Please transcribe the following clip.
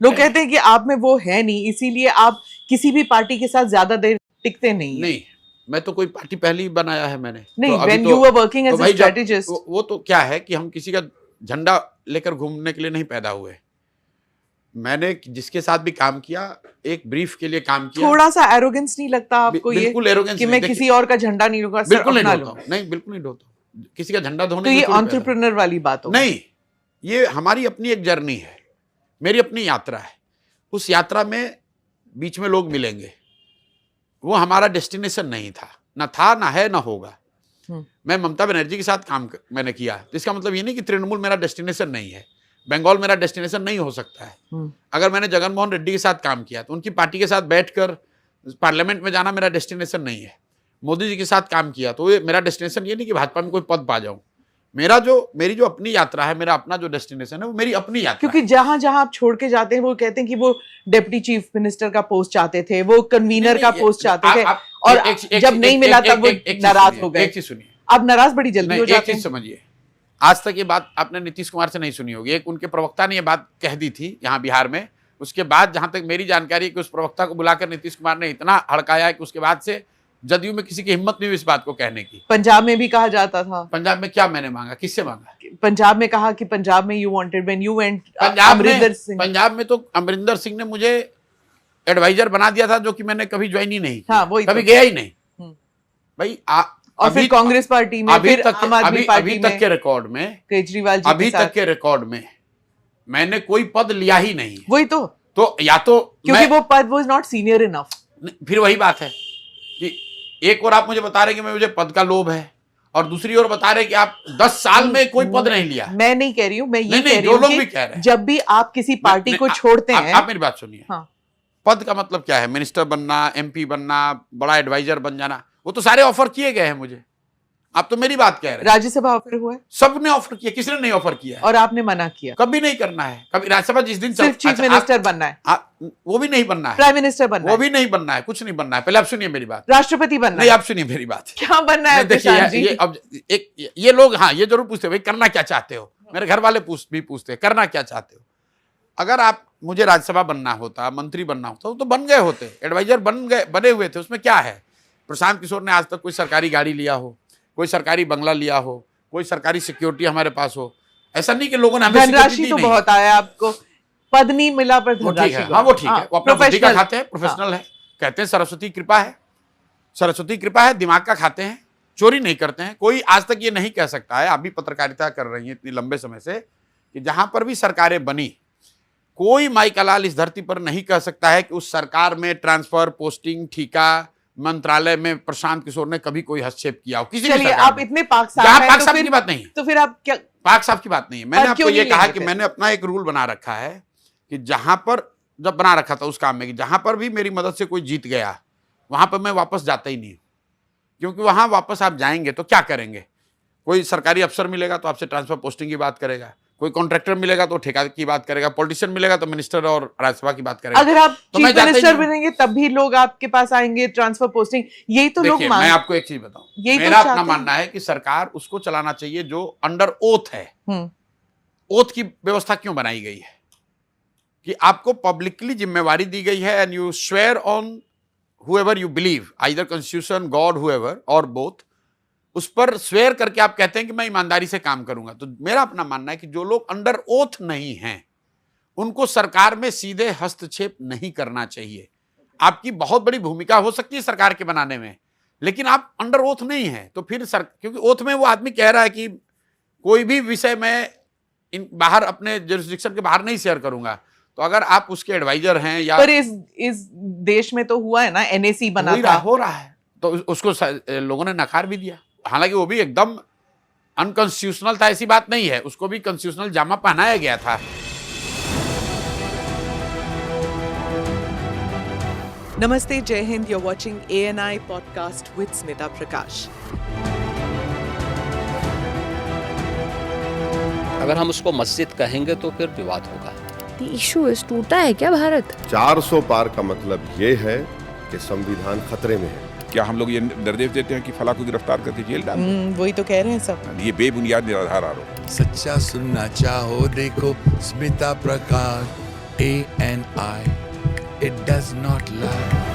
लोग कहते हैं कि आप में वो है नहीं, इसीलिए आप किसी भी पार्टी के साथ ज्यादा देर टिकते नहीं। नहीं, मैं तो कोई पार्टी पहले ही बनाया है मैंने। नहीं, तो when you were working as a strategist, वो तो क्या है कि हम किसी का झंडा लेकर घूमने के लिए नहीं पैदा हुए। मैंने जिसके साथ भी काम किया, एक ब्रीफ के लिए काम किया। थोड़ा सा एरोगेंस नहीं लगता आपको ये कि मैं किसी और का झंडा नहीं लूंगा? बिल्कुल नहीं ढोता हूं, नहीं बिल्कुल नहीं ढोता हूं किसी का झंडा धोने। तो ये एंटरप्रेन्योर वाली बात हो? नहीं, ये हमारी अपनी एक जर्नी है, मेरी अपनी यात्रा है। उस यात्रा में बीच में लोग मिलेंगे, वो हमारा डेस्टिनेशन नहीं था, ना है ना होगा। मैं ममता बनर्जी के साथ काम मैंने किया, इसका मतलब ये नहीं कि तृणमूल मेरा डेस्टिनेशन नहीं है, बंगाल मेरा डेस्टिनेशन नहीं हो सकता है। अगर मैंने जगन मोहन रेड्डी के साथ काम किया तो उनकी पार्टी के साथ बैठकर पार्लियामेंट में जाना मेरा डेस्टिनेशन नहीं है। मोदी जी के साथ काम किया तो ये मेरा डेस्टिनेशन ये नहीं कि भाजपा में कोई पद पा जाऊं। मेरी जो अपनी यात्रा है, मेरा अपना जो डेस्टिनेशन है वो मेरी अपनी यात्रा। क्योंकि जहां जहां आप छोड़ के जाते हैं वो कहते हैं कि वो डिप्टी चीफ मिनिस्टर का पोस्ट चाहते थे, वो कन्वीनर का पोस्ट चाहते थे, और जब नहीं मिला तब वो नाराज हो गए। एक चीज सुनिए, आप नाराज बड़ी जल्दी हो जाते हैं। एक चीज समझिए, आज तक ये बात आपने नीतीश कुमार से नहीं सुनी होगी। एक उनके प्रवक्ता ने ये बात कह दी थी यहाँ बिहार में, उसके बाद जहां तक मेरी जानकारी है कि उस प्रवक्ता को बुलाकर नीतीश कुमार ने इतना हड़काया है कि उसके बाद से जदयू में किसी की हिम्मत नहीं हुई इस बात को कहने की। पंजाब में भी कहा जाता था। पंजाब में क्या मैंने मांगा, किससे मांगा? पंजाब में कहा कि पंजाब में you wanted when you went Amarinder Singh. Punjab में तो अमरिंदर सिंह ने मुझे एडवाइजर बना दिया था, जो कि मैंने कभी ज्वाइन ही नहीं किया। हाँ, वही कभी गया ही नहीं भाई। और फिर कांग्रेस पार्टी में, फिर आम आदमी पार्टी में, अभी तक के रिकॉर्ड में केजरीवाल जी अभी तक के रिकॉर्ड में मैंने कोई पद लिया ही नहीं। वही तो या तो क्योंकि वो पद वाज नॉट सीनियर इनफ। फिर वही बात है कि एक और आप मुझे बता रहे कि मुझे पद का लोभ है, और दूसरी ओर बता रहे कि आप 10 साल में कोई पद नहीं लिया। मैं नहीं कह रही हूँ, मैं ये कह रही हूँ कि जब भी आप किसी पार्टी को छोड़ते हैं। आप मेरी बात सुनिए। पद का मतलब क्या है? मिनिस्टर बनना, एमपी बनना, बड़ा एडवाइजर बन जाना, वो तो सारे ऑफर किए गए हैं मुझे। आप तो मेरी बात कह रहे हैं। राज्यसभा ऑफर हुआ है, सबने ऑफर किया, किसने नहीं ऑफर किया? और आपने मना किया। कभी नहीं करना है, कभी राज्यसभा जिस दिन सिर्फ चीफ मिनिस्टर बनना है, वो भी नहीं बनना है, प्राइम मिनिस्टर बनना है, वो भी नहीं बनना है, कुछ नहीं बनना है। पहले आप सुनिए मेरी बात। राष्ट्रपति बनना नहीं, आप सुनिए मेरी बात। क्या बनना है? देखिए अब ये लोग हाँ ये जरूर पूछते भाई करना क्या चाहते हो। मेरे घर वाले भी पूछते करना क्या चाहते हो। अगर आप मुझे राज्यसभा बनना होता, मंत्री बनना होता तो बन गए होते, एडवाइजर बने हुए थे। उसमें क्या है? प्रशांत किशोर ने आज तक कोई सरकारी गाड़ी लिया हो, कोई सरकारी बंगला लिया हो, कोई सरकारी सिक्योरिटी हमारे पास हो? ऐसा नहीं कि लोगों ने हमें धनराशि तो बहुत आया, आपको पद नहीं मिला पर धनराशि। हाँ वो ठीक है, वो अपना बुद्धि का खाते हैं, प्रोफेशनल है, कहते हैं सरस्वती कृपा है, सरस्वती कृपा है, दिमाग का खाते हैं, चोरी नहीं करते हैं। कोई आज तक ये नहीं कह सकता है, आप भी पत्रकारिता कर रही हैं इतनी लंबे समय से, कि जहां पर भी सरकारें बनी, कोई माई का लाल इस धरती पर नहीं कह सकता है कि उस सरकार में ट्रांसफर, पोस्टिंग, ठेका, मंत्रालय में प्रशांत किशोर ने कभी कोई हस्तक्षेप किया हो किसी भी सरकार। आप इतने पाक साफ की बात नहीं, तो फिर आप क्या? पाक साफ की बात नहीं है। मैंने आपको ये कहा कि मैंने अपना एक रूल बना रखा है कि जहां पर, जब बना रखा था उस काम में, कि जहां पर भी मेरी मदद से कोई जीत गया वहां पर मैं वापस जाता ही नहीं, क्योंकि वहां वापस आप जाएंगे तो क्या करेंगे? कोई सरकारी अफसर मिलेगा तो आपसे ट्रांसफर पोस्टिंग की बात करेगा, कोई कॉन्ट्रैक्टर मिलेगा तो ठेका की बात करेगा, पॉलिटिशियन मिलेगा तो मिनिस्टर और राज्यसभा की बात करेगा। अगर आप चीफ मिनिस्टर बनेंगे तब भी लोग आपके पास आएंगे, ट्रांसफर पोस्टिंग, यही तो लोग मांग। मैं आपको एक चीज बताऊं, मेरा अपना मानना है कि सरकार उसको चलाना चाहिए जो अंडर ओथ है। ओथ की व्यवस्था क्यों बनाई गई है? कि आपको पब्लिकली जिम्मेवारी दी गई है, and you swear on whoever you believe, either constitution, God, whoever or both, उस पर स्वेयर करके आप कहते हैं कि मैं ईमानदारी से काम करूंगा। तो मेरा अपना मानना है कि जो लोग अंडर ओथ नहीं हैं उनको सरकार में सीधे हस्तक्षेप नहीं करना चाहिए। आपकी बहुत बड़ी भूमिका हो सकती है सरकार के बनाने में, लेकिन आप अंडर ओथ नहीं हैं तो फिर क्योंकि ओथ में वो आदमी कह रहा है कि कोई भी विषय मैं बाहर अपने जुरिस्डिक्शन के बाहर नहीं शेयर करूंगा, तो अगर आप उसके एडवाइजर हैं या, पर इस देश में तो हुआ है ना, एनएसी बना था, हो रहा है, तो उसको लोगों ने नकार भी दिया। हालांकि वो भी एकदम अनकॉन्स्टिट्यूशनल था, ऐसी बात नहीं है, उसको भी कॉन्स्टिट्यूशनल जामा पहनाया गया था। नमस्ते, जय Hind, you're watching ANI podcast with Smita प्रकाश। अगर हम उसको मस्जिद कहेंगे तो फिर विवाद होगा। The issue is, टूटा है क्या भारत? 400 पार का मतलब ये है कि संविधान खतरे में है। क्या हम लोग ये निर्देश देते हैं कि फला को गिरफ्तार करके जेल डाल? वही तो कह रहे हैं सब। ये बेबुनियाद निराधार आरोप। सच्चा सुनना चाहो देखो स्मिता प्रकाश ANI, it does not lie.